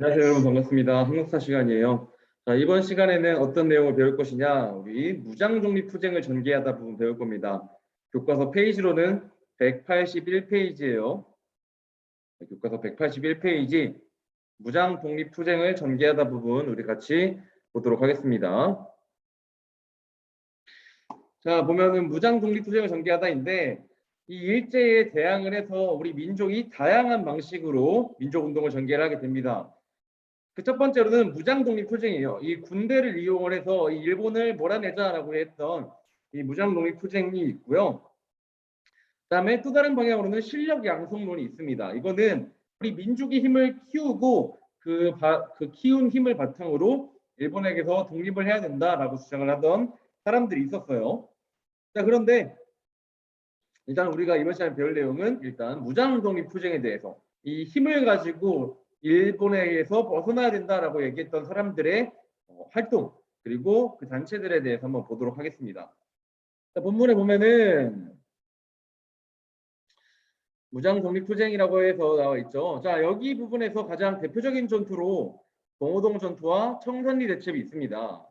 안녕하세요, 여러분. 반갑습니다. 한국사 시간이에요. 자, 이번 시간에는 어떤 내용을 배울 것이냐, 우리 무장독립투쟁을 전개하다 부분 배울 겁니다. 교과서 페이지로는 181페이지예요. 교과서 181페이지 무장독립투쟁을 전개하다 부분 우리 같이 보도록 하겠습니다. 자, 보면은 무장독립투쟁을 전개하다인데 이 일제에 대항을 해서 우리 민족이 다양한 방식으로 민족운동을 전개를 하게 됩니다. 그 첫 번째로는 무장독립투쟁이에요. 이 군대를 이용을 해서 이 일본을 몰아내자라고 했던 이 무장독립투쟁이 있고요. 그다음에 또 다른 방향으로는 실력 양성론이 있습니다. 이거는 우리 민족의 힘을 키우고 그 키운 힘을 바탕으로 일본에게서 독립을 해야 된다라고 주장을 하던 사람들이 있었어요. 자, 그런데 일단 우리가 이번 시간에 배울 내용은 일단 무장독립투쟁에 대해서 이 힘을 가지고 일본에게서 벗어나야 된다라고 얘기했던 사람들의 활동 그리고 그 단체들에 대해서 한번 보도록 하겠습니다. 자, 본문에 보면은 무장독립투쟁이라고 해서 나와 있죠. 자, 여기 부분에서 가장 대표적인 전투로 봉오동 전투와 청산리 대첩이 있습니다.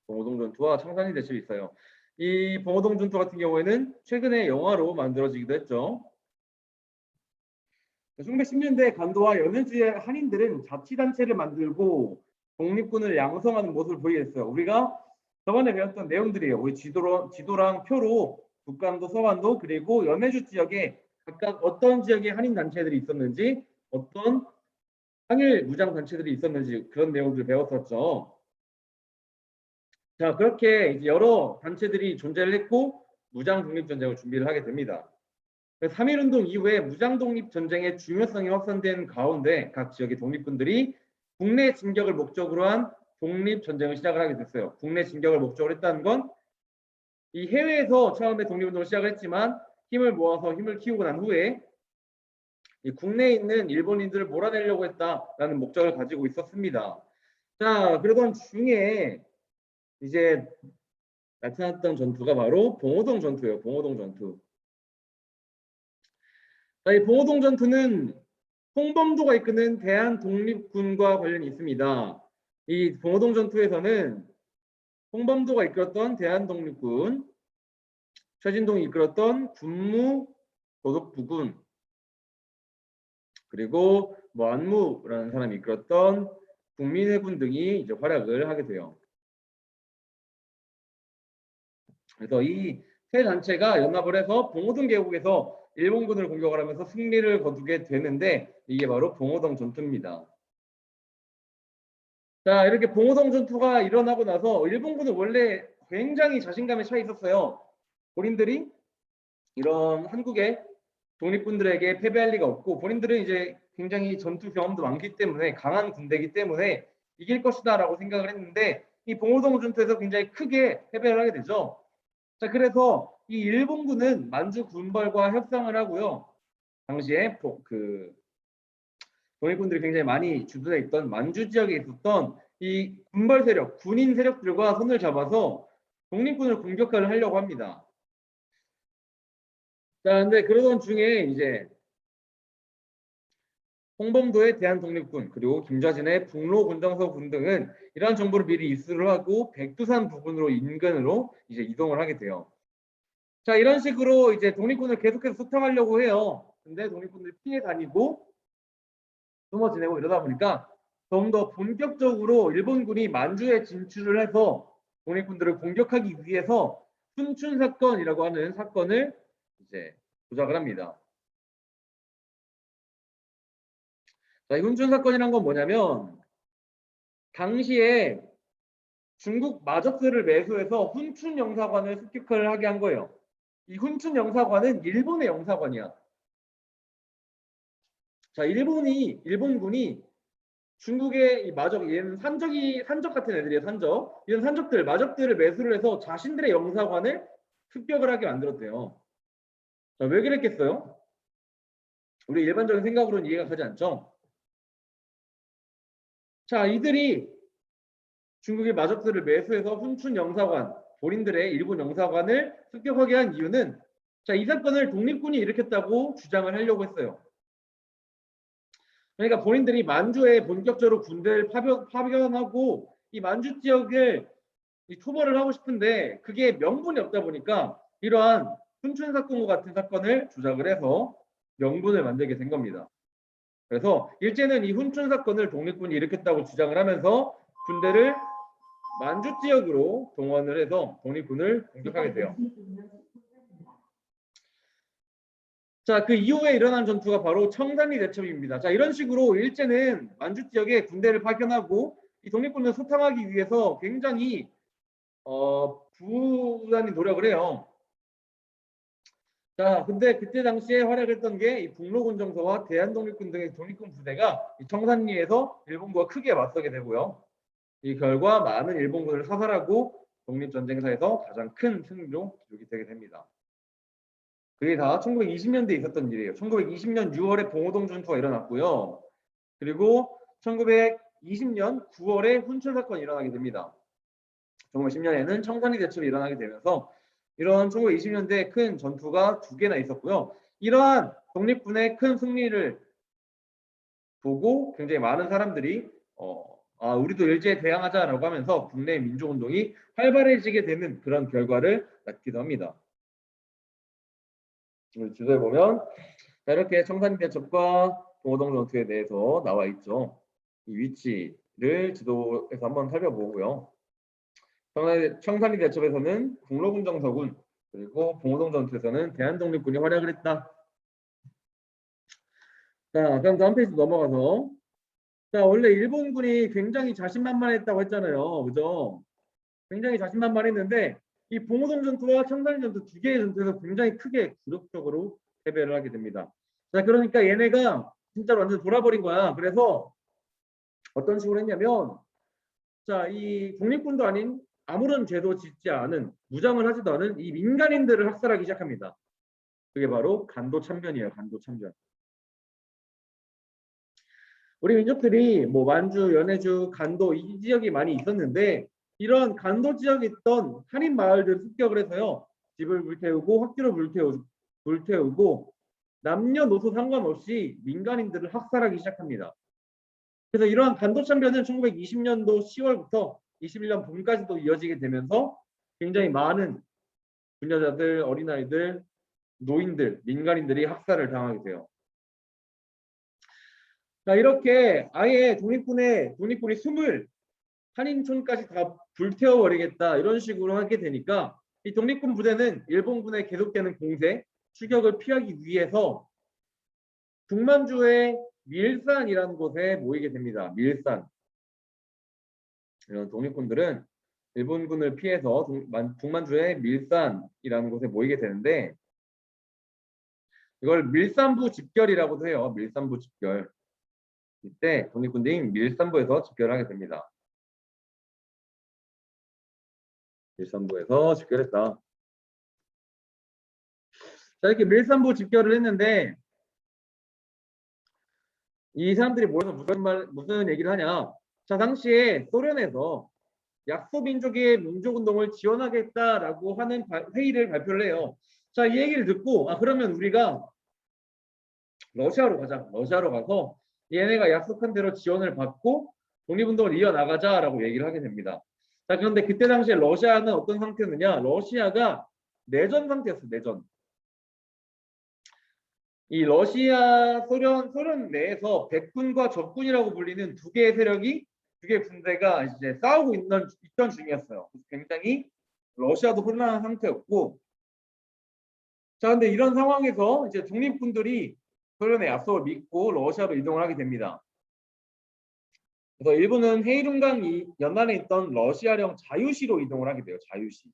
봉오동 전투와 청산리 대첩이 있어요. 이 봉오동 전투 같은 경우에는 최근에 영화로 만들어지기도 했죠. 1910년대 간도와 연해주의 한인들은 자치단체를 만들고 독립군을 양성하는 모습을 보이게 됐어요. 우리가 저번에 배웠던 내용들이에요. 우리 지도랑 표로 북간도, 서간도 그리고 연해주 지역에 각각 어떤 지역에 한인 단체들이 있었는지 어떤 항일 무장 단체들이 있었는지 그런 내용들을 배웠었죠. 자, 그렇게 이제 여러 단체들이 존재를 했고 무장 독립전쟁을 준비를 하게 됩니다. 3.1운동 이후에 무장독립전쟁의 중요성이 확산된 가운데 각 지역의 독립군들이 국내 진격을 목적으로 한 독립전쟁을 시작을 하게 됐어요. 국내 진격을 목적으로 했다는 건 이 해외에서 처음에 독립운동을 시작을 했지만 힘을 모아서 힘을 키우고 난 후에 이 국내에 있는 일본인들을 몰아내려고 했다라는 목적을 가지고 있었습니다. 자, 그러던 중에 이제 나타났던 전투가 바로 봉오동 전투예요. 봉오동 전투. 자, 이 봉오동 전투는 홍범도가 이끄는 대한독립군과 관련이 있습니다. 이 봉오동 전투에서는 홍범도가 이끌었던 대한독립군, 최진동이 이끌었던 군무도독부군, 그리고 안무라는 사람이 이끌었던 국민회군 등이 이제 활약을 하게 돼요. 그래서 이 세 단체가 연합을 해서 봉오동 계곡에서 일본군을 공격을 하면서 승리를 거두게 되는데 이게 바로 봉오동 전투입니다. 자, 이렇게 봉오동 전투가 일어나고 나서 일본군은 원래 굉장히 자신감에 차 있었어요. 본인들이 이런 한국의 독립군들에게 패배할 리가 없고 본인들은 이제 굉장히 전투 경험도 많기 때문에 강한 군대이기 때문에 이길 것이다라고 생각을 했는데 이 봉오동 전투에서 굉장히 크게 패배를 하게 되죠. 자, 그래서 이 일본군은 만주 군벌과 협상을 하고요. 당시에 독립군들이 굉장히 많이 주둔해 있던 만주 지역에 있었던 이 군벌 세력, 군인 세력들과 손을 잡아서 독립군을 공격을 하려고 합니다. 자, 근데 그러던 중에 이제 홍범도의 대한독립군 그리고 김좌진의 북로군정서군 등은 이러한 정보를 미리 입수를 하고 백두산 부근으로 인근으로 이제 이동을 하게 돼요. 자, 이런 식으로 이제 독립군을 계속해서 소탕하려고 해요. 근데 독립군들이 피해 다니고 숨어 지내고 이러다 보니까 좀 더 본격적으로 일본군이 만주에 진출을 해서 독립군들을 공격하기 위해서 훈춘 사건이라고 하는 사건을 이제 조작을 합니다. 자, 이 훈춘 사건이란 건 뭐냐면 당시에 중국 마적들을 매수해서 훈춘 영사관을 습격을 하게 한 거예요. 이 훈춘 영사관은 일본의 영사관이야. 자, 일본군이 중국의 이 마적, 얘는 산적 같은 애들이에요. 산적. 이런 마적들을 매수를 해서 자신들의 영사관을 습격을 하게 만들었대요. 자, 왜 그랬겠어요? 우리 일반적인 생각으로는 이해가 가지 않죠? 자, 이들이 중국의 마적들을 매수해서 훈춘 영사관, 본인들의 일본 영사관을 습격하게 한 이유는 자, 이 사건을 독립군이 일으켰다고 주장을 하려고 했어요. 그러니까 본인들이 만주에 본격적으로 군대를 파견하고 이 만주 지역을 초벌을 하고 싶은데 그게 명분이 없다 보니까 이러한 훈춘 사건과 같은 사건을 조작을 해서 명분을 만들게 된 겁니다. 그래서 일제는 이 훈춘 사건을 독립군이 일으켰다고 주장을 하면서 군대를 만주 지역으로 동원을 해서 독립군을 공격하게 돼요. 자, 그 이후에 일어난 전투가 바로 청산리 대첩입니다. 자, 이런 식으로 일제는 만주 지역에 군대를 파견하고 이 독립군을 소탕하기 위해서 굉장히 부단히 노력을 해요. 자, 근데 그때 당시에 활약했던 게 이 북로군정서와 대한독립군 등의 독립군 부대가 이 청산리에서 일본과 크게 맞서게 되고요. 이 결과 많은 일본군을 사살하고 독립전쟁사에서 가장 큰 승리로 기록이 되게 됩니다. 그게 다 1920년대에 있었던 일이에요. 1920년 6월에 봉오동 전투가 일어났고요. 그리고 1920년 9월에 훈춘 사건이 일어나게 됩니다. 1910년에는 청산리 대첩이 일어나게 되면서 이런 1920년대 큰 전투가 2개나 있었고요. 이러한 독립군의 큰 승리를 보고 굉장히 많은 사람들이 우리도 일제에 대항하자라고 하면서 국내 민족운동이 활발해지게 되는 그런 결과를 낳기도 합니다. 지도에 보면 이렇게 청산리 대첩과 봉오동 전투에 대해서 나와 있죠. 이 위치를 지도에서 한번 살펴보고요. 청산리 대첩에서는 북로군정서군 그리고 봉오동 전투에서는 대한독립군이 활약을 했다. 자, 그럼 다음 페이지 넘어가서 자, 원래 일본군이 굉장히 자신만만했다고 했잖아요. 그죠? 굉장히 자신만만했는데 이 봉오동 전투와 청산리 전투 2개의 전투에서 굉장히 크게 굴욕적으로 패배를 하게 됩니다. 자, 그러니까 얘네가 진짜로 완전 돌아버린 거야. 그래서 어떤 식으로 했냐면 자, 이 독립군도 아닌 아무런 죄도 짓지 않은 무장을 하지도 않은 이 민간인들을 학살하기 시작합니다. 그게 바로 간도 참변이에요. 간도 참변. 우리 민족들이 뭐 만주, 연해주, 간도 이 지역이 많이 있었는데 이런 간도 지역에 있던 한인 마을들 습격을 해서요. 집을 불태우고 학교를 불태우고 남녀노소 상관없이 민간인들을 학살하기 시작합니다. 그래서 이러한 간도 참변은 1920년도 10월부터 21년 봄까지도 이어지게 되면서 굉장히 많은 부녀자들, 어린아이들, 노인들, 민간인들이 학살을 당하게 돼요. 자, 이렇게 아예 독립군이 숨을 한인촌까지 다 불태워버리겠다 이런 식으로 하게 되니까 이 독립군 부대는 일본군의 계속되는 공세, 추격을 피하기 위해서 북만주의 밀산이라는 곳에 모이게 됩니다. 밀산. 이런 독립군들은 일본군을 피해서 북만주의 밀산이라는 곳에 모이게 되는데 이걸 밀산부 집결이라고도 해요. 밀산부 집결. 이때 독립군들이 밀산부에서 집결을 하게 됩니다. 밀산부에서 집결했다. 자, 이렇게 밀산부 집결을 했는데 이 사람들이 모여서 무슨 얘기를 하냐. 자, 당시에 소련에서 약소민족의 민족운동을 지원하겠다라고 하는 회의를 발표를 해요. 자, 이 얘기를 듣고 그러면 우리가 러시아로 가자. 러시아로 가서 얘네가 약속한 대로 지원을 받고 독립운동을 이어나가자라고 얘기를 하게 됩니다. 자, 그런데 그때 당시에 러시아는 어떤 상태였느냐. 러시아가 내전 상태였어. 내전. 이 러시아 소련 내에서 백군과 적군이라고 불리는 2개의 세력이 2개의 군대가 이제 싸우고 있던 중이었어요. 굉장히 러시아도 혼란한 상태였고, 자, 근데 이런 상황에서 이제 독립군들이 소련의 약속을 믿고 러시아로 이동을 하게 됩니다. 그래서 일본은 헤이룽강 연안에 있던 러시아령 자유시로 이동을 하게 돼요. 자유시.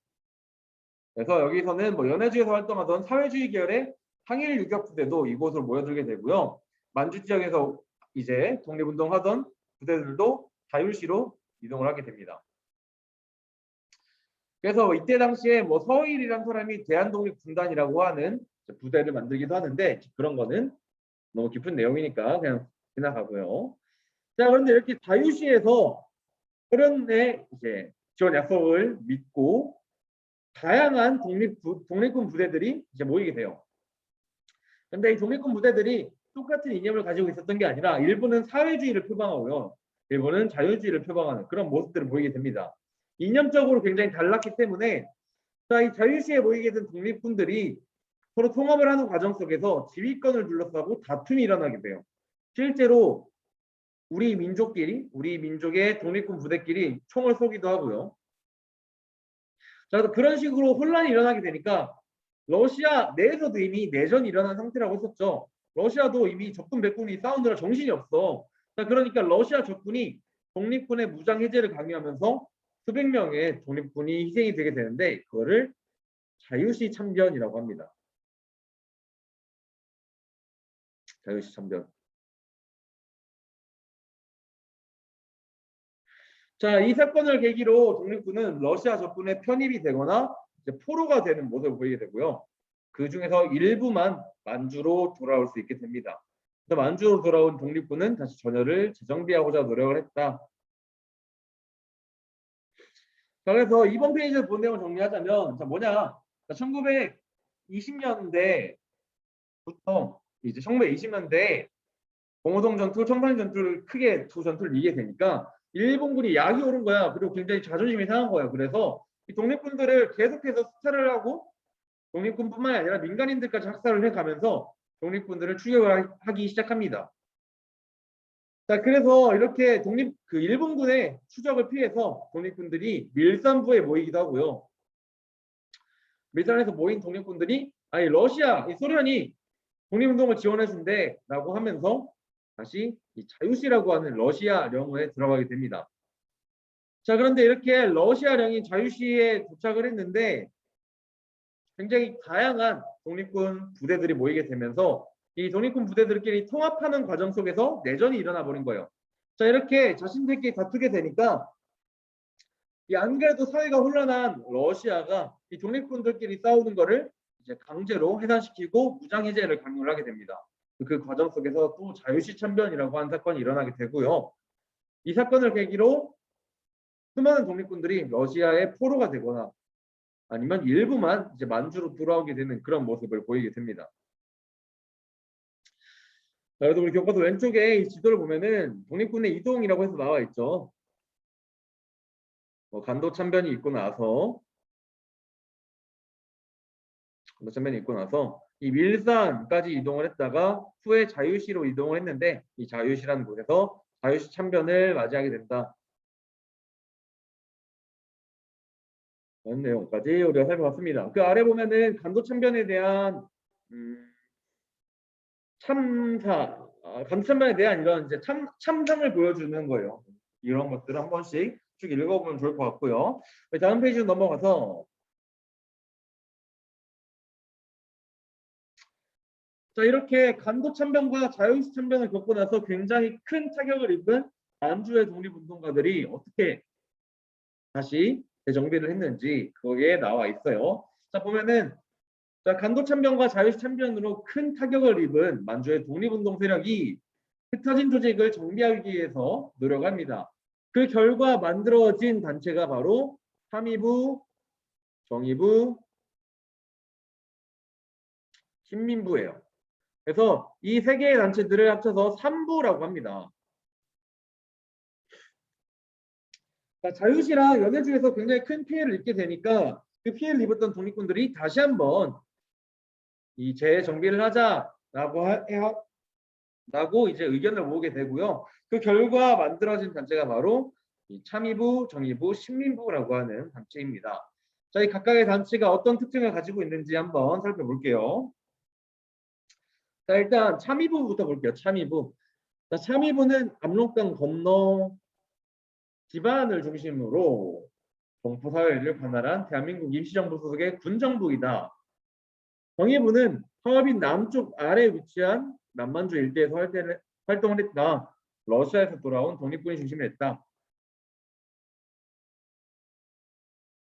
그래서 여기서는 뭐 연해주에서 활동하던 사회주의 계열의 항일 유격 부대도 이곳으로 모여들게 되고요. 만주 지역에서 이제 독립운동하던 부대들도 자율시로 이동을 하게 됩니다. 그래서 이때 당시에 뭐 서일이라는 사람이 대한독립군단이라고 하는 부대를 만들기도 하는데 그런 거는 너무 깊은 내용이니까 그냥 지나가고요. 자, 그런데 이렇게 자유시에서 소련의 이제 지원 약속을 믿고 다양한 독립군 부대들이 이제 모이게 돼요. 근데 이 독립군 부대들이 똑같은 이념을 가지고 있었던 게 아니라 일본은 사회주의를 표방하고요. 일본은 자유주의를 표방하는 그런 모습들을 보이게 됩니다. 이념적으로 굉장히 달랐기 때문에 자, 이 자유시에 모이게 된 독립군들이 서로 통합을 하는 과정 속에서 지휘권을 둘러싸고 다툼이 일어나게 돼요. 실제로 우리 민족끼리, 우리 민족의 독립군 부대끼리 총을 쏘기도 하고요. 자, 그런 식으로 혼란이 일어나게 되니까 러시아 내에서도 이미 내전이 일어난 상태라고 했었죠. 러시아도 이미 적군 백군이 싸우느라 정신이 없어. 자, 그러니까 러시아 적군이 독립군의 무장 해제를 강요하면서 수백 명의 독립군이 희생이 되게 되는데 그거를 자유시 참변이라고 합니다. 자유시 참변. 자, 이 사건을 계기로 독립군은 러시아 적군에 편입이 되거나 이제 포로가 되는 모습을 보이게 되고요. 그 중에서 일부만 만주로 돌아올 수 있게 됩니다. 그래서 만주로 돌아온 독립군은 다시 전열을 재정비하고자 노력을 했다. 자, 그래서 이번 페이지를 본 내용을 정리하자면 자, 뭐냐? 1920년대부터 이제 1920년대 봉오동 전투, 청산 전투를 크게 두 전투를 이기게 되니까 일본군이 약이 오른 거야. 그리고 굉장히 자존심이 상한 거야. 그래서 이 독립군들을 계속해서 수탈을 하고 독립군뿐만 아니라 민간인들까지 학살을 해가면서 독립군들을 추격을 하기 시작합니다. 자, 그래서 이렇게 일본군의 추적을 피해서 독립군들이 밀산부에 모이기도 하고요. 밀산에서 모인 독립군들이 아니 러시아, 소련이 독립운동을 지원해준대라고 하면서 다시 이 자유시라고 하는 러시아령에 들어가게 됩니다. 자, 그런데 이렇게 러시아령이 자유시에 도착을 했는데 굉장히 다양한 독립군 부대들이 모이게 되면서 이 독립군 부대들끼리 통합하는 과정 속에서 내전이 일어나 버린 거예요. 자, 이렇게 자신들끼리 다투게 되니까 안 그래도 사회가 혼란한 러시아가 이 독립군들끼리 싸우는 거를 이제 강제로 해산시키고 무장 해제를 강요를 하게 됩니다. 그 과정 속에서 또 자유시 참변이라고 하는 사건이 일어나게 되고요. 이 사건을 계기로 수많은 독립군들이 러시아의 포로가 되거나 아니면 일부만 이제 만주로 돌아오게 되는 그런 모습을 보이게 됩니다. 자, 여러분 우리 교과서 왼쪽에 이 지도를 보면은 독립군의 이동이라고 해서 나와 있죠. 간도 참변이 있고 나서 이 밀산까지 이동을 했다가 후에 자유시로 이동을 했는데 이 자유시라는 곳에서 자유시 참변을 맞이하게 된다. 이런 내용까지 우리가 살펴봤습니다. 그 아래 보면은 간도 참변에 대한 간도 참변에 대한 이런 이제 참상을 보여주는 거예요. 이런 것들을 한 번씩 쭉 읽어보면 좋을 것 같고요. 다음 페이지로 넘어가서 자, 이렇게 간도 참변과 자유시 참변을 겪고 나서 굉장히 큰 타격을 입은 만주의 독립운동가들이 어떻게 다시 재정비를 했는지 거기에 나와 있어요. 자, 보면은 자, 간도 참변과 자유시 참변으로 큰 타격을 입은 만주의 독립운동 세력이 흩어진 조직을 정비하기 위해서 노력합니다. 그 결과 만들어진 단체가 바로 삼위부, 정의부, 신민부예요. 그래서 이 세 개의 단체들을 합쳐서 3부라고 합니다. 자유시랑 연해주에서 굉장히 큰 피해를 입게 되니까 그 피해를 입었던 독립군들이 다시 한번 이 재정비를 하자라고 이제 의견을 모으게 되고요. 그 결과 만들어진 단체가 바로 이 참의부, 정의부, 신민부라고 하는 단체입니다. 자, 이 각각의 단체가 어떤 특징을 가지고 있는지 한번 살펴볼게요. 자, 일단 참의부부터 볼게요. 참의부. 자, 참의부는 압록강 건너 기반을 중심으로 동포사회를 관할한 대한민국 임시정부 소속의 군정부이다. 정의부는 하얼빈 남쪽 아래에 위치한 남만주 일대에서 활동을 했다. 러시아에서 돌아온 독립군이 중심을 했다.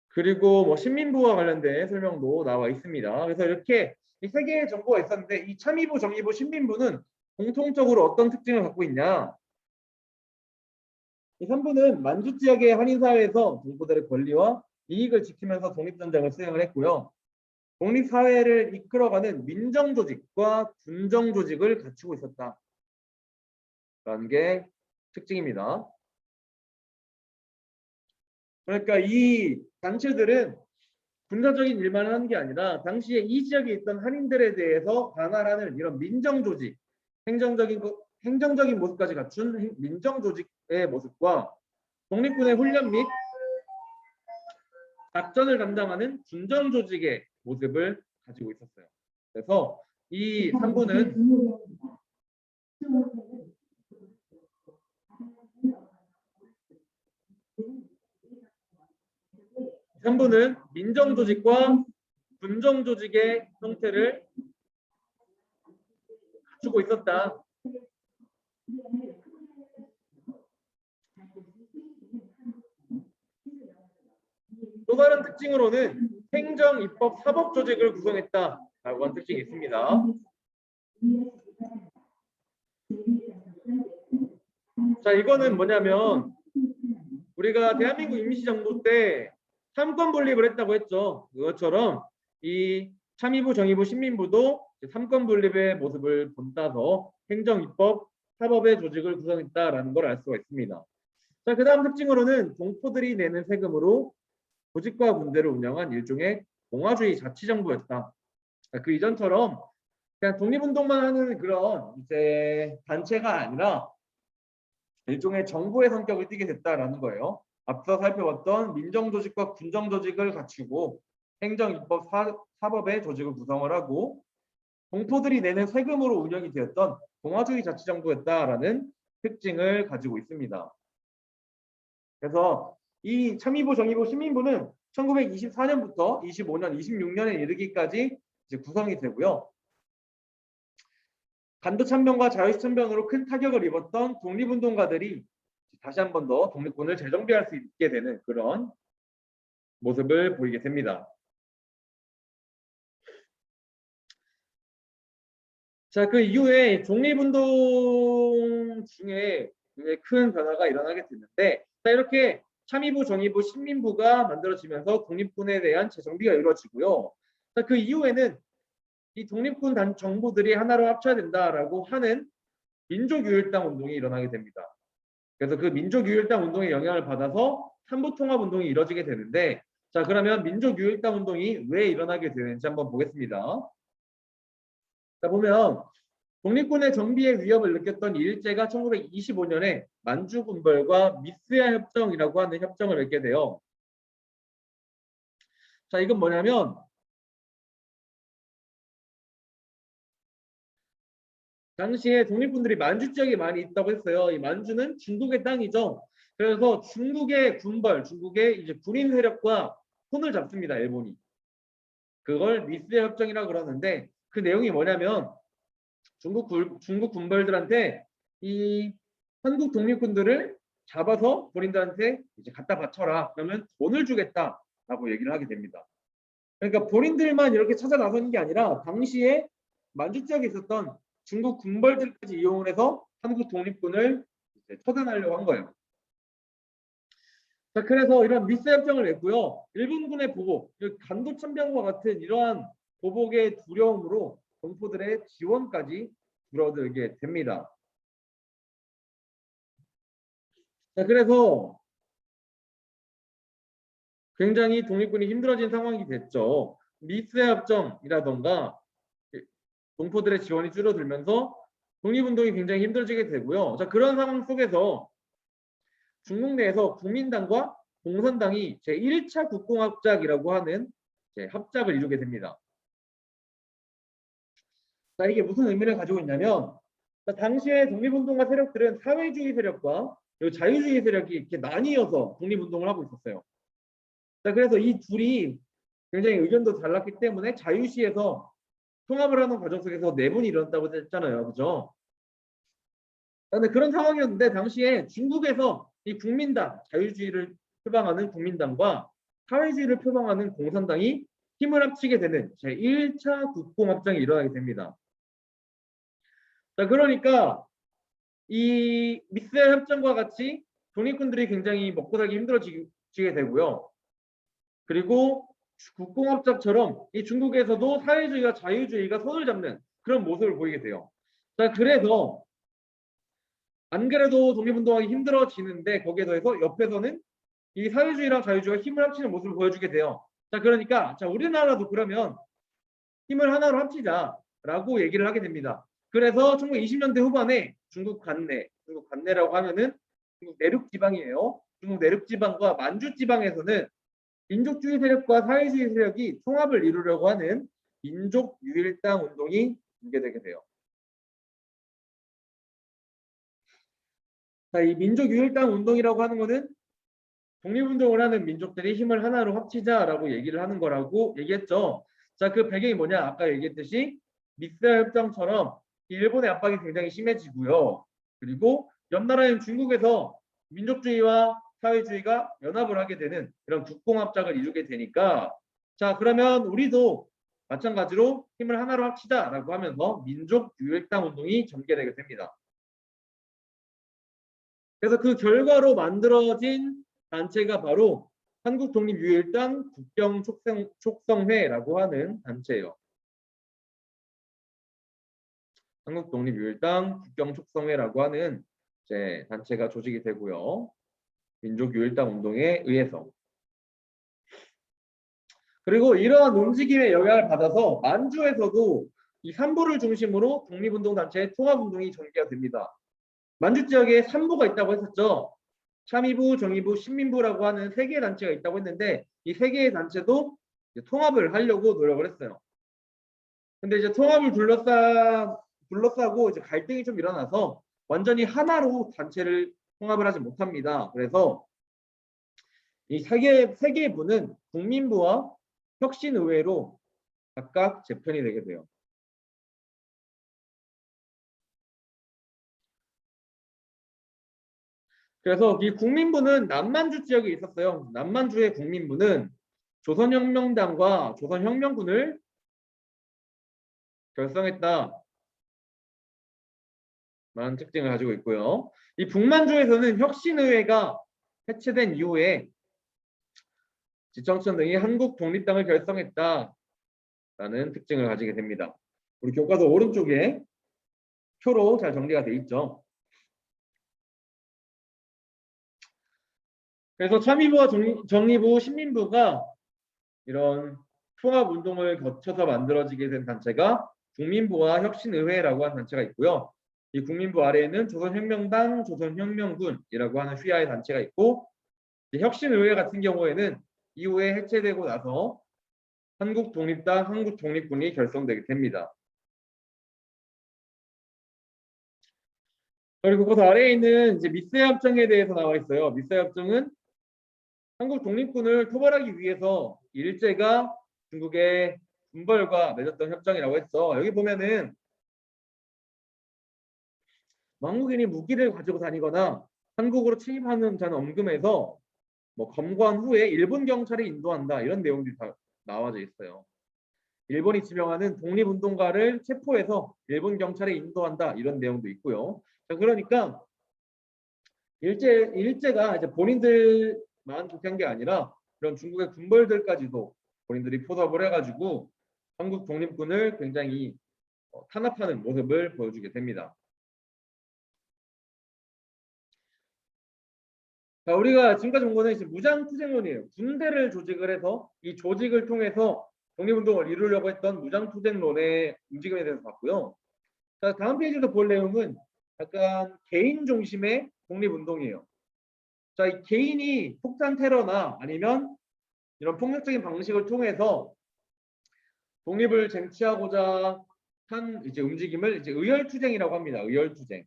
그리고 신민부와 관련된 설명도 나와 있습니다. 그래서 이렇게 이 세 개의 정보가 있었는데 이 참의부, 정의부, 신민부는 공통적으로 어떤 특징을 갖고 있냐? 이 3부는 만주 지역의 한인사회에서 동포들의 권리와 이익을 지키면서 독립전쟁을 수행을 했고요. 독립사회를 이끌어가는 민정조직과 군정조직을 갖추고 있었다. 라는 게 특징입니다. 그러니까 이 단체들은 군사적인 일만 하는 게 아니라 당시에 이 지역에 있던 한인들에 대해서 관할하는 이런 민정조직, 행정적인 모습까지 갖춘 민정조직의 모습과 독립군의 훈련 및 작전을 감당하는 군정조직의 모습을 가지고 있었어요. 그래서 이 3부는 민정조직과 군정조직의 형태를 갖추고 있었다. 또 다른 특징으로는 행정, 입법, 사법 조직을 구성했다라고 한 특징이 있습니다. 자, 이거는 뭐냐면 우리가 대한민국 임시정부 때 삼권 분립을 했다고 했죠. 그것처럼 이 참의부, 정의부, 신민부도 삼권 분립의 모습을 본따서 행정, 입법, 사법의 조직을 구성했다라는 걸 알 수가 있습니다. 자, 그 다음 특징으로는 동포들이 내는 세금으로 조직과 군대를 운영한 일종의 공화주의 자치정부였다. 그 이전처럼 그냥 독립운동만 하는 그런 이제 단체가 아니라 일종의 정부의 성격을 띠게 됐다라는 거예요. 앞서 살펴봤던 민정조직과 군정조직을 갖추고 행정, 입법, 사법의 조직을 구성을 하고 동포들이 내는 세금으로 운영이 되었던 공화주의 자치정부였다라는 특징을 가지고 있습니다. 그래서 이 참의부, 정의부, 신민부는 1924년부터 25년, 26년에 이르기까지 이제 구성이 되고요. 간도참변과 자유시참변으로 큰 타격을 입었던 독립운동가들이 다시 한 번 더 독립군을 재정비할 수 있게 되는 그런 모습을 보이게 됩니다. 자, 그 이후에 독립운동 중에 굉장히 큰 변화가 일어나게 됐는데, 자, 이렇게 참의부, 정의부, 신민부가 만들어지면서 독립군에 대한 재정비가 이루어지고요. 자, 그 이후에는 이 독립군 정부들이 하나로 합쳐야 된다라고 하는 민족유일당 운동이 일어나게 됩니다. 그래서 그 민족유일당 운동의 영향을 받아서 삼부통합운동이 이뤄지게 되는데, 자, 그러면 민족유일당 운동이 왜 일어나게 되는지 한번 보겠습니다. 자, 보면 독립군의 정비의 위협을 느꼈던 일제가 1925년에 만주군벌과 미스야 협정이라고 하는 협정을 맺게 돼요. 자, 이건 뭐냐면 당시에 독립군들이 만주 지역에 많이 있다고 했어요. 이 만주는 중국의 땅이죠. 그래서 중국의 군벌, 중국의 이제 군인 세력과 손을 잡습니다. 일본이. 그걸 미스야 협정이라고 그러는데 그 내용이 뭐냐면 중국 군벌들한테 이 한국 독립군들을 잡아서 본인들한테 이제 갖다 바쳐라. 그러면 돈을 주겠다라고 얘기를 하게 됩니다. 그러니까 본인들만 이렇게 찾아 나서는 게 아니라 당시에 만주 지역에 있었던 중국 군벌들까지 이용을 해서 한국 독립군을 이제 처단하려고 한 거예요. 자, 그래서 이런 미스 협정을 냈고요. 일본군의 보복, 간도참변과 같은 이러한 보복의 두려움으로 동포들의 지원까지 줄어들게 됩니다. 자, 그래서 굉장히 독립군이 힘들어진 상황이 됐죠. 미스 협정이라던가 동포들의 지원이 줄어들면서 독립운동이 굉장히 힘들어지게 되고요. 자, 그런 상황 속에서 중국 내에서 국민당과 공산당이 제1차 국공합작이라고 하는 합작을 이루게 됩니다. 자, 이게 무슨 의미를 가지고 있냐면 당시에 독립운동가 세력들은 사회주의 세력과 자유주의 세력이 이렇게 나뉘어서 독립운동을 하고 있었어요. 자, 그래서 이 둘이 굉장히 의견도 달랐기 때문에 자유시에서 통합을 하는 과정 속에서 내분이 일어났다고 했잖아요. 그죠? 그런데 그런 상황이었는데 당시에 중국에서 이 국민당, 자유주의를 표방하는 국민당과 사회주의를 표방하는 공산당이 힘을 합치게 되는 제1차 국공합작이 일어나게 됩니다. 자, 그러니까 이 미스의 협정과 같이 독립군들이 굉장히 먹고 살기 힘들어지게 되고요. 그리고 국공합작처럼 이 중국에서도 사회주의와 자유주의가 손을 잡는 그런 모습을 보이게 돼요. 자, 그래서 안 그래도 독립운동하기 힘들어지는데 거기에 더해서 옆에서는 이 사회주의랑 자유주의가 힘을 합치는 모습을 보여주게 돼요. 자, 그러니까 자, 우리나라도 그러면 힘을 하나로 합치자라고 얘기를 하게 됩니다. 그래서 1920년대 후반에 중국 관내라고 하면은 중국 내륙 지방이에요. 중국 내륙 지방과 만주 지방에서는 민족주의 세력과 사회주의 세력이 통합을 이루려고 하는 민족유일당 운동이 전개되게 돼요. 자, 이 민족유일당 운동이라고 하는 것은 독립운동을 하는 민족들이 힘을 하나로 합치자라고 얘기를 하는 거라고 얘기했죠. 자, 그 배경이 뭐냐? 아까 얘기했듯이 미스터 협정처럼 일본의 압박이 굉장히 심해지고요. 그리고 옆 나라인 중국에서 민족주의와 사회주의가 연합을 하게 되는 그런 국공합작을 이루게 되니까 자, 그러면 우리도 마찬가지로 힘을 하나로 합치자라고 하면서 민족유일당 운동이 전개되게 됩니다. 그래서 그 결과로 만들어진 단체가 바로 한국독립유일당 국경촉성회라고 하는 단체예요. 한국독립유일당 국경촉성회라고 하는 이제 단체가 조직이 되고요. 민족유일당 운동에 의해서. 그리고 이러한 움직임의 영향을 받아서 만주에서도 이 삼부를 중심으로 독립운동단체의 통합운동이 전개가 됩니다. 만주 지역에 3부가 있다고 했었죠. 참의부, 정의부, 신민부라고 하는 3개의 단체가 있다고 했는데 이 3개의 단체도 통합을 하려고 노력을 했어요. 근데 이제 통합을 둘러싸고 이제 갈등이 좀 일어나서 완전히 하나로 단체를 통합을 하지 못합니다. 그래서 이 세 개의 부는 국민부와 혁신의회로 각각 재편이 되게 돼요. 그래서 이 국민부는 남만주 지역에 있었어요. 남만주의 국민부는 조선혁명당과 조선혁명군을 결성했다. 라는 특징을 가지고 있고요. 이 북만주에서는 혁신의회가 해체된 이후에 지청천 등이 한국독립당을 결성했다. 라는 특징을 가지게 됩니다. 우리 교과서 오른쪽에 표로 잘 정리가 돼 있죠. 그래서 참의부와 정의부, 신민부가 이런 통합운동을 거쳐서 만들어지게 된 단체가 국민부와 혁신의회라고 하는 단체가 있고요. 이 국민부 아래에는 조선혁명당, 조선혁명군이라고 하는 휘하의 단체가 있고 혁신의회 같은 경우에는 이후에 해체되고 나서 한국독립당, 한국독립군이 결성되게 됩니다. 그리고 그 아래에 있는 이제 미스의 협정에 대해서 나와 있어요. 미스의 협정은 한국 독립군을 토벌하기 위해서 일제가 중국의 군벌과 맺었던 협정이라고 했어. 여기 보면은 한국인이 무기를 가지고 다니거나 한국으로 침입하는 자는 엄금해서 뭐 검거한 후에 일본 경찰이 인도한다 이런 내용들이 다 나와져 있어요. 일본이 지명하는 독립운동가를 체포해서 일본 경찰에 인도한다 이런 내용도 있고요. 자, 그러니까 일제가 이제 본인들만 그렇게 한 게 아니라 그런 중국의 군벌들까지도 본인들이 포섭을 해가지고 한국 독립군을 굉장히 탄압하는 모습을 보여주게 됩니다. 자, 우리가 지금까지 본 거는 이제 무장투쟁론이에요. 군대를 조직을 해서 이 조직을 통해서 독립운동을 이루려고 했던 무장투쟁론의 움직임에 대해서 봤고요. 자, 다음 페이지에서 볼 내용은 약간 개인 중심의 독립운동이에요. 자, 이 개인이 폭탄 테러나 아니면 이런 폭력적인 방식을 통해서 독립을 쟁취하고자 한 이제 움직임을 이제 의열투쟁이라고 합니다. 의열투쟁.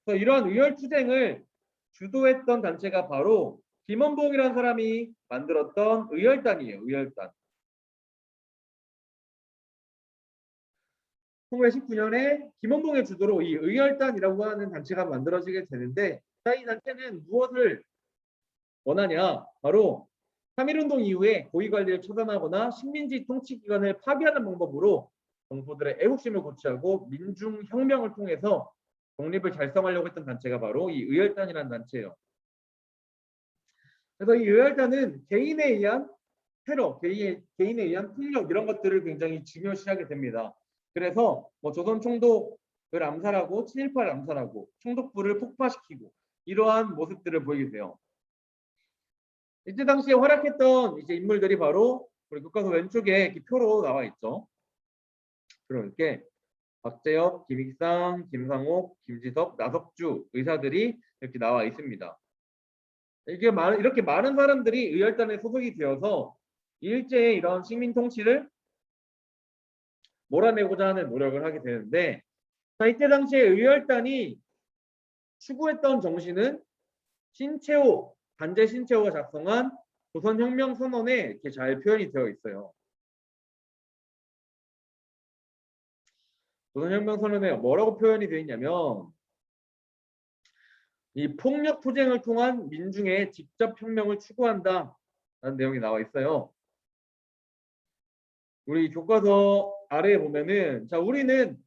그래서 이러한 의열투쟁을 주도했던 단체가 바로 김원봉이라는 사람이 만들었던 의열단이에요. 의열단. 1919년에 김원봉의 주도로 이 의열단이라고 하는 단체가 만들어지게 되는데 자, 이 단체는 무엇을 원하냐? 바로 3.1운동 이후에 고위관리를 처단하거나 식민지 통치기관을 파괴하는 방법으로 동포들의 애국심을 고취하고 민중혁명을 통해서 독립을 달성하려고 했던 단체가 바로 이 의열단이라는 단체예요. 그래서 이 의열단은 개인에 의한 테러, 개인에 의한 폭력 이런 것들을 굉장히 중요시하게 됩니다. 그래서 뭐 조선 총독을 암살하고 친일파를 암살하고 총독부를 폭파시키고 이러한 모습들을 보이게 돼요. 이때 당시에 활약했던 이제 인물들이 바로 우리 교과서 왼쪽에 이렇게 표로 나와 있죠. 그렇게 박재혁, 김익상, 김상옥, 김지석, 나석주 의사들이 이렇게 나와 있습니다. 이렇게 많은 사람들이 의열단에 소속이 되어서 일제의 이런 식민 통치를 몰아내고자 하는 노력을 하게 되는데, 자, 이때 당시에 의열단이 추구했던 정신은 단재 신채호가 작성한 조선혁명선언에 이렇게 잘 표현이 되어 있어요. 조선혁명선언에 뭐라고 표현이 되어 있냐면, 이 폭력 투쟁을 통한 민중의 직접 혁명을 추구한다 라는 내용이 나와 있어요. 우리 교과서 아래에 보면은, 자, 우리는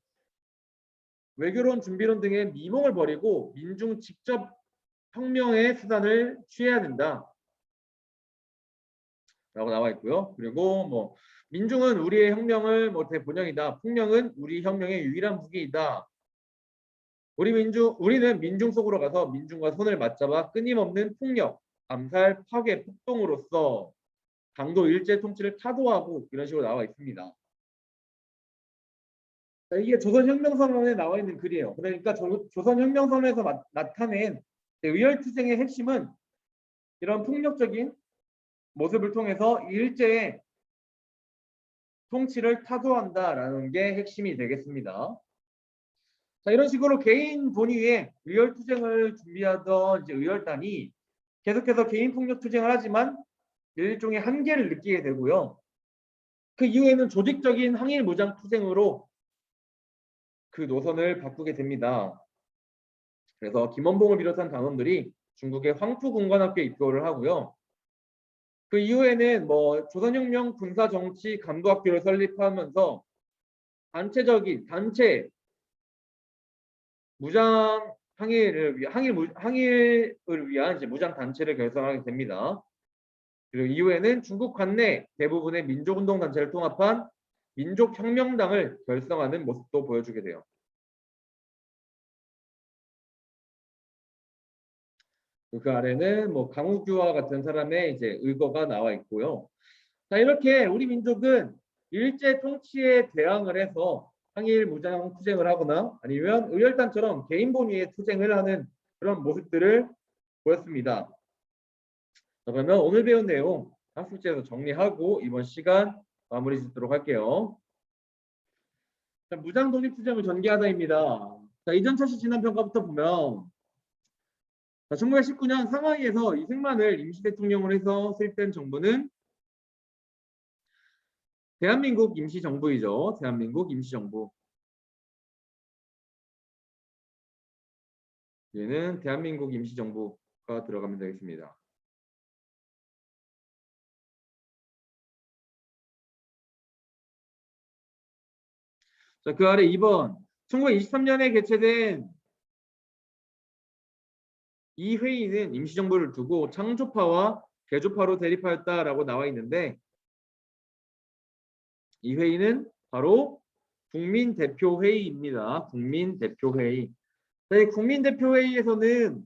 외교론, 준비론 등의 미몽을 버리고 민중 직접 혁명의 수단을 취해야 된다 라고 나와 있고요. 그리고 뭐 민중은 우리의 혁명을 대본영이다. 폭력은 우리 혁명의 유일한 무기이다. 우리는 민중 속으로 가서 민중과 손을 맞잡아 끊임없는 폭력, 암살, 파괴, 폭동으로써 강도 일제 통치를 타도하고 이런 식으로 나와 있습니다. 자, 이게 조선혁명선언에 나와 있는 글이에요. 그러니까 조선혁명선언에서 나타낸 의열투쟁의 핵심은 이런 폭력적인 모습을 통해서 일제의 통치를 타도한다라는 게 핵심이 되겠습니다. 자, 이런 식으로 개인 본위에 의열투쟁을 준비하던 이제 의열단이 계속해서 개인 폭력 투쟁을 하지만 일종의 한계를 느끼게 되고요. 그 이후에는 조직적인 항일 무장 투쟁으로 그 노선을 바꾸게 됩니다. 그래서 김원봉을 비롯한 단원들이 중국의 황푸군관학교에 입교를 하고요. 그 이후에는 뭐 조선혁명 군사정치 감도학교를 설립하면서 단체 무장 항일을 위한 이제 무장 단체를 결성하게 됩니다. 그리고 이후에는 중국 관내 대부분의 민족운동 단체를 통합한 민족혁명당을 결성하는 모습도 보여주게 돼요. 그 아래는 뭐 강우규와 같은 사람의 이제 의거가 나와 있고요. 자, 이렇게 우리 민족은 일제 통치에 대항을 해서 항일 무장 투쟁을 하거나 아니면 의열단처럼 개인 본위의 투쟁을 하는 그런 모습들을 보였습니다. 자, 그러면 오늘 배운 내용 학습지에서 정리하고 이번 시간 마무리 짓도록 할게요. 자, 무장 독립투쟁을 전개하다입니다. 자, 이전차시 진단평가부터 보면, 자, 1919년 상하이에서 이승만을 임시대통령으로 해서 수립된 정부는 대한민국 임시정부이죠. 대한민국 임시정부. 얘는 대한민국 임시정부가 들어가면 되겠습니다. 자, 그 아래 2번. 1923년에 개최된 이 회의는 임시정부를 두고 창조파와 개조파로 대립하였다라고 나와 있는데, 이 회의는 바로 국민대표회의입니다. 국민대표회의. 네, 국민대표회의에서는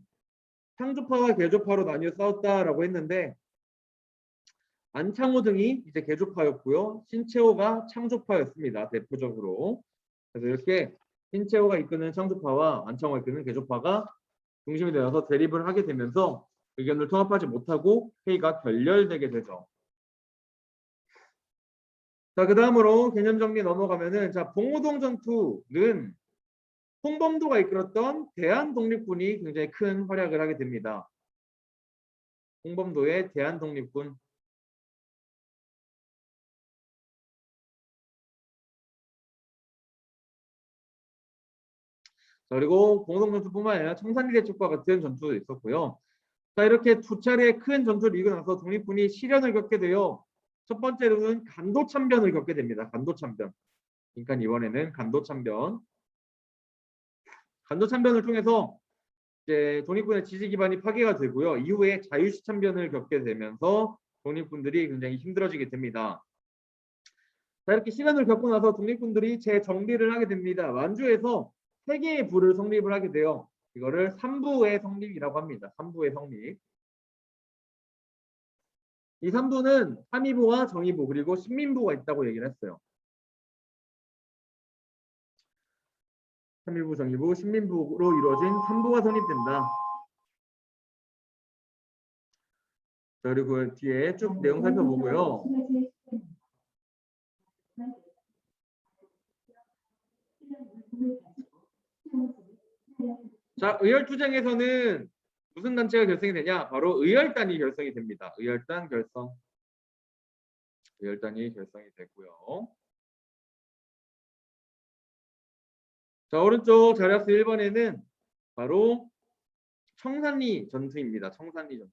창조파와 개조파로 나뉘어 싸웠다라고 했는데, 안창호 등이 이제 개조파였고요. 신채호가 창조파였습니다. 대표적으로. 그래서 이렇게 신채호가 이끄는 창조파와 안창호가 이끄는 개조파가 중심이 되어서 대립을 하게 되면서 의견을 통합하지 못하고 회의가 결렬되게 되죠. 자, 그 다음으로 개념 정리 넘어가면은, 자, 봉오동 전투는 홍범도가 이끌었던 대한독립군이 굉장히 큰 활약을 하게 됩니다. 홍범도의 대한독립군. 자, 그리고 봉오동 전투뿐만 아니라 청산리 대첩과 같은 전투도 있었고요. 자, 이렇게 두 차례 큰 전투를 이기고 나서 독립군이 시련을 겪게 되어 첫 번째로는 간도참변을 겪게 됩니다. 간도참변. 그러니까 이번에는 간도참변을 통해서 이제 독립군의 지지 기반이 파괴가 되고요. 이후에 자유시 참변을 겪게 되면서 독립군들이 굉장히 힘들어지게 됩니다. 자, 이렇게 시간을 겪고 나서 독립군들이 재정비를 하게 됩니다. 완주에서 3개의 부를 성립을 하게 돼요. 이거를 3부의 성립이라고 합니다. 3부의 성립. 이 3부는 참의부와 정의부 그리고 신민부가 있다고 얘기를 했어요. 참의부, 정의부, 신민부로 이루어진 3부가 성립된다. 자, 그리고 그 뒤에 쭉 내용 살펴보고요. 자, 의열투쟁에서는 무슨 단체가 결성이 되냐? 바로 의열단이 결성이 됩니다. 의열단 결성. 의열단이 결성이 되고요. 자, 오른쪽 자료수 1번에는 바로 청산리 전투입니다. 청산리 전투.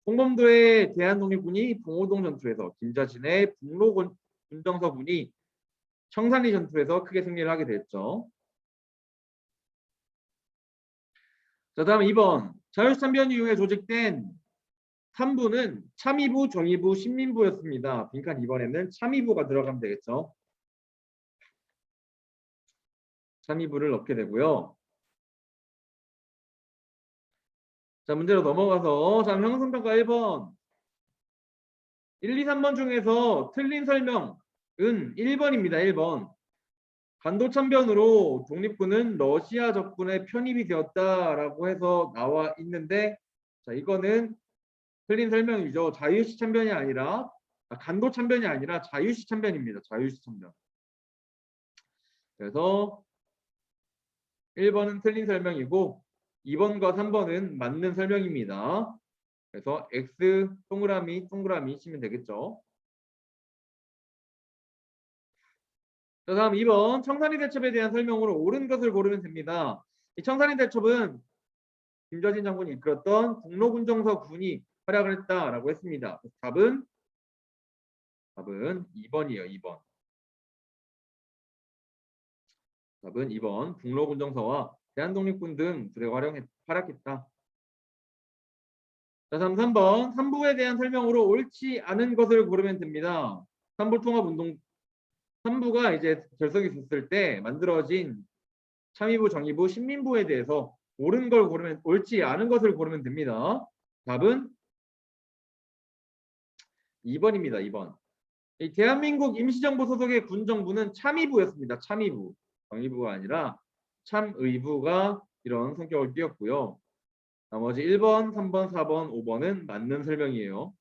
홍범도의 대한독립군이 봉오동 전투에서 김자진의 북로 군정서군이 청산리 전투에서 크게 승리를 하게 됐죠. 자, 다음 2번. 자유참변 이후에 조직된 3부는 참의부, 정의부, 신민부였습니다. 빈칸 2번에는 참의부가 들어가면 되겠죠. 참의부를 넣게 되고요. 자, 문제로 넘어가서 자, 형성평가 1번. 1, 2, 3번 중에서 틀린 설명은 1번입니다. 1번. 간도참변으로 독립군은 러시아 적군에 편입이 되었다라고 해서 나와 있는데, 자, 이거는 틀린 설명이죠. 자유시 참변이 아니라 간도 참변이 아니라 자유시 참변입니다. 자유시 참변. 그래서 1번은 틀린 설명이고 2번과 3번은 맞는 설명입니다. 그래서 X 동그라미 동그라미 치면 되겠죠. 자, 다음 2번 청산리 대첩에 대한 설명으로 옳은 것을 고르면 됩니다. 이 청산리 대첩은 김좌진 장군이 이끌었던 북로군정서 군이 활약을 했다라고 했습니다. 답은 2번이에요. 2번. 답은 2번. 북로군정서와 대한독립군 등 둘에 활약했다. 자, 다음 3번. 3부에 대한 설명으로 옳지 않은 것을 고르면 됩니다. 3부 통합운동 3부가 이제 결성이 됐을 때 만들어진 참의부, 정의부, 신민부에 대해서 옳은 걸 고르면 옳지 않은 것을 고르면 됩니다. 답은 2번입니다. 2번. 이 대한민국 임시정부 소속의 군정부는 참의부였습니다. 참의부. 정의부가 아니라 참의부가 이런 성격을 띄었고요. 나머지 1번, 3번, 4번, 5번은 맞는 설명이에요.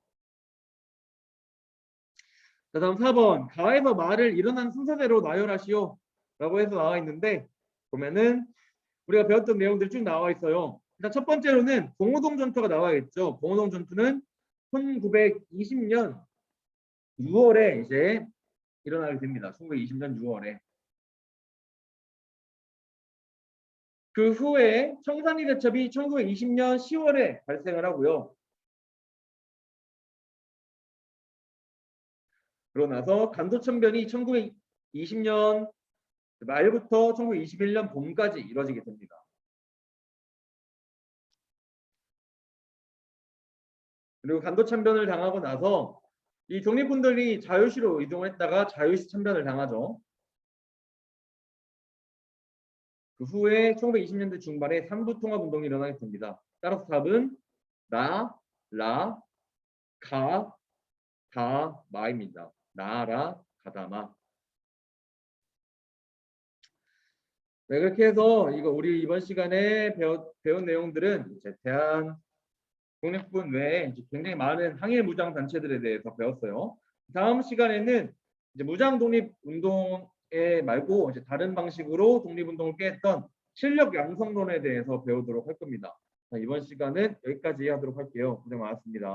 자, 다음 4번. 가에서 말을 일어난 순서대로 나열하시오 라고 해서 나와 있는데 보면은 우리가 배웠던 내용들 쭉 나와 있어요. 일단 첫 번째로는 봉오동 전투가 나와야겠죠. 봉오동 전투는 1920년 6월에 이제 일어나게 됩니다. 1920년 6월에. 그 후에 청산리 대첩이 1920년 10월에 발생을 하고요. 그러고 나서 간도참변이 1920년 말부터 1921년 봄까지 이뤄지게 됩니다. 그리고 간도참변을 당하고 나서 이 독립군들이 자유시로 이동을 했다가 자유시 참변을 당하죠. 그 후에 1920년대 중반에 3부 통합운동이 일어나게 됩니다. 따라서 답은 나, 라, 가, 다, 마입니다. 나라, 가다마. 네, 그렇게 해서 이거 우리 이번 시간에 배운 내용들은 이제 대한 독립군 외에 이제 굉장히 많은 항일 무장 단체들에 대해서 배웠어요. 다음 시간에는 이제 무장 독립 운동에 말고 이제 다른 방식으로 독립 운동을 깼던 실력 양성론에 대해서 배우도록 할 겁니다. 자, 이번 시간은 여기까지 하도록 할게요. 고생 많았습니다.